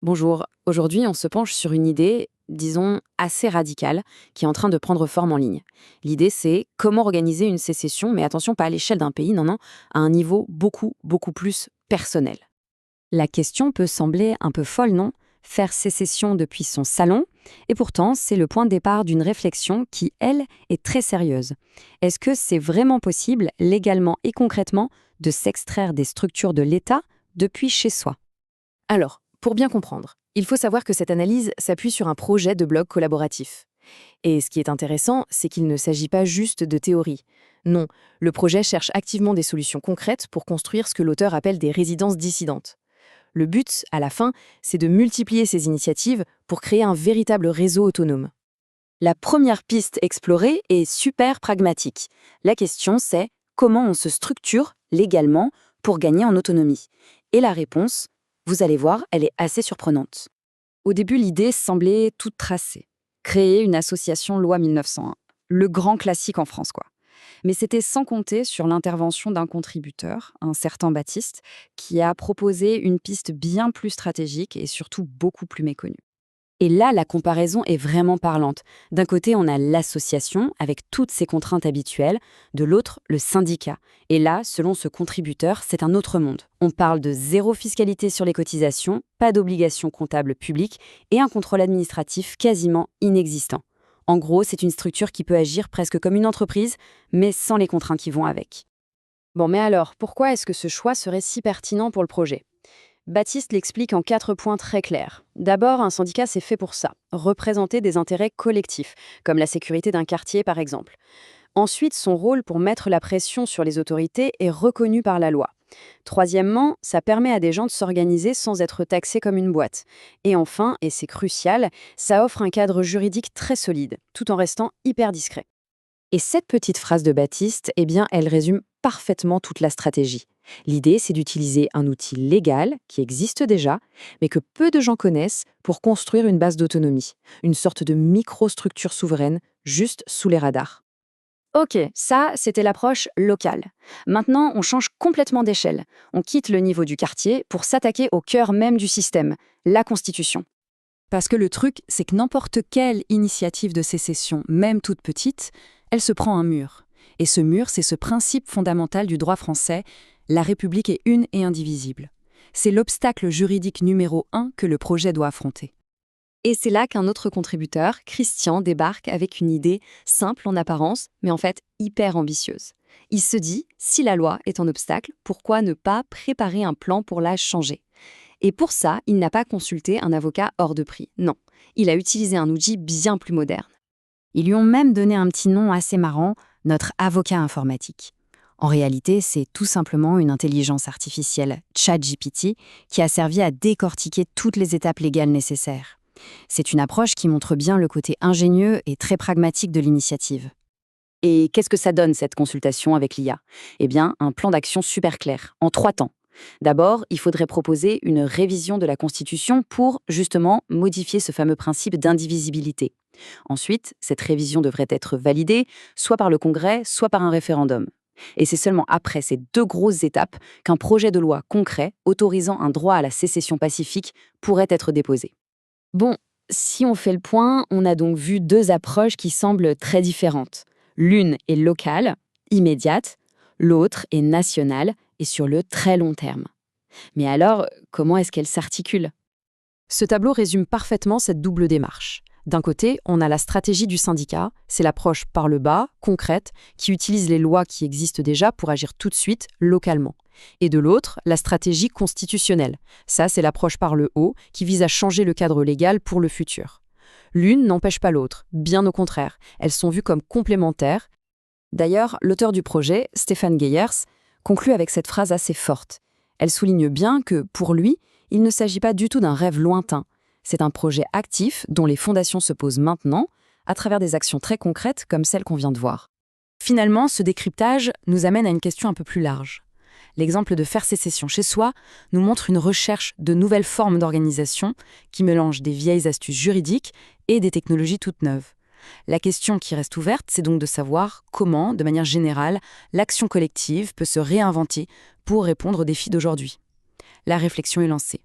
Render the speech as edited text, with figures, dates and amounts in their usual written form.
Bonjour, aujourd'hui on se penche sur une idée, disons, assez radicale, qui est en train de prendre forme en ligne. L'idée c'est comment organiser une sécession, mais attention pas à l'échelle d'un pays, non, non, à un niveau beaucoup plus personnel. La question peut sembler un peu folle, non? Faire sécession depuis son salon, et pourtant c'est le point de départ d'une réflexion qui, elle, est très sérieuse. Est-ce que c'est vraiment possible, légalement et concrètement, de s'extraire des structures de l'État depuis chez soi? Alors, pour bien comprendre, il faut savoir que cette analyse s'appuie sur un projet de blog collaboratif. Et ce qui est intéressant, c'est qu'il ne s'agit pas juste de théorie. Non, le projet cherche activement des solutions concrètes pour construire ce que l'auteur appelle des résidences dissidentes. Le but, à la fin, c'est de multiplier ces initiatives pour créer un véritable réseau autonome. La première piste explorée est super pragmatique. La question, c'est comment on se structure légalement pour gagner en autonomie. Et la réponse, vous allez voir, elle est assez surprenante. Au début, l'idée semblait toute tracée. Créer une association loi 1901. Le grand classique en France, quoi. Mais c'était sans compter sur l'intervention d'un contributeur, un certain Baptiste, qui a proposé une piste bien plus stratégique et surtout beaucoup plus méconnue. Et là, la comparaison est vraiment parlante. D'un côté, on a l'association, avec toutes ses contraintes habituelles, de l'autre, le syndicat. Et là, selon ce contributeur, c'est un autre monde. On parle de zéro fiscalité sur les cotisations, pas d'obligations comptables publiques et un contrôle administratif quasiment inexistant. En gros, c'est une structure qui peut agir presque comme une entreprise, mais sans les contraintes qui vont avec. Bon, mais alors, pourquoi est-ce que ce choix serait si pertinent pour le projet ? Baptiste l'explique en 4 points très clairs. D'abord, un syndicat, c'est fait pour ça, représenter des intérêts collectifs, comme la sécurité d'un quartier par exemple. Ensuite, son rôle pour mettre la pression sur les autorités est reconnu par la loi. Troisièmement, ça permet à des gens de s'organiser sans être taxés comme une boîte. Et enfin, et c'est crucial, ça offre un cadre juridique très solide, tout en restant hyper discret. Et cette petite phrase de Baptiste, eh bien, elle résume parfaitement toute la stratégie. L'idée, c'est d'utiliser un outil légal qui existe déjà, mais que peu de gens connaissent pour construire une base d'autonomie, une sorte de microstructure souveraine juste sous les radars. Ok, ça, c'était l'approche locale. Maintenant, on change complètement d'échelle. On quitte le niveau du quartier pour s'attaquer au cœur même du système, la Constitution. Parce que le truc, c'est que n'importe quelle initiative de sécession, même toute petite, elle se prend un mur. Et ce mur, c'est ce principe fondamental du droit français: la République est une et indivisible. C'est l'obstacle juridique numéro 1 que le projet doit affronter. Et c'est là qu'un autre contributeur, Christian, débarque avec une idée simple en apparence, mais en fait hyper ambitieuse. Il se dit, si la loi est un obstacle, pourquoi ne pas préparer un plan pour la changer ? Et pour ça, il n'a pas consulté un avocat hors de prix. Non, il a utilisé un outil bien plus moderne. Ils lui ont même donné un petit nom assez marrant, notre avocat informatique. En réalité, c'est tout simplement une intelligence artificielle, ChatGPT, qui a servi à décortiquer toutes les étapes légales nécessaires. C'est une approche qui montre bien le côté ingénieux et très pragmatique de l'initiative. Et qu'est-ce que ça donne, cette consultation avec l'IA ? Eh bien, un plan d'action super clair, en 3 temps. D'abord, il faudrait proposer une révision de la Constitution pour, justement, modifier ce fameux principe d'indivisibilité. Ensuite, cette révision devrait être validée, soit par le Congrès, soit par un référendum. Et c'est seulement après ces 2 grosses étapes qu'un projet de loi concret autorisant un droit à la sécession pacifique pourrait être déposé. Bon, si on fait le point, on a donc vu 2 approches qui semblent très différentes. L'une est locale, immédiate, l'autre est nationale et sur le très long terme. Mais alors, comment est-ce qu'elle s'articule ? Ce tableau résume parfaitement cette double démarche. D'un côté, on a la stratégie du syndicat, c'est l'approche par le bas, concrète, qui utilise les lois qui existent déjà pour agir tout de suite, localement. Et de l'autre, la stratégie constitutionnelle. Ça, c'est l'approche par le haut, qui vise à changer le cadre légal pour le futur. L'une n'empêche pas l'autre, bien au contraire. Elles sont vues comme complémentaires. D'ailleurs, l'auteur du projet, Stéphane Geyers, conclut avec cette phrase assez forte. Elle souligne bien que, pour lui, il ne s'agit pas du tout d'un rêve lointain. C'est un projet actif dont les fondations se posent maintenant, à travers des actions très concrètes comme celles qu'on vient de voir. Finalement, ce décryptage nous amène à une question un peu plus large. L'exemple de faire sécession chez soi nous montre une recherche de nouvelles formes d'organisation qui mélangent des vieilles astuces juridiques et des technologies toutes neuves. La question qui reste ouverte, c'est donc de savoir comment, de manière générale, l'action collective peut se réinventer pour répondre aux défis d'aujourd'hui. La réflexion est lancée.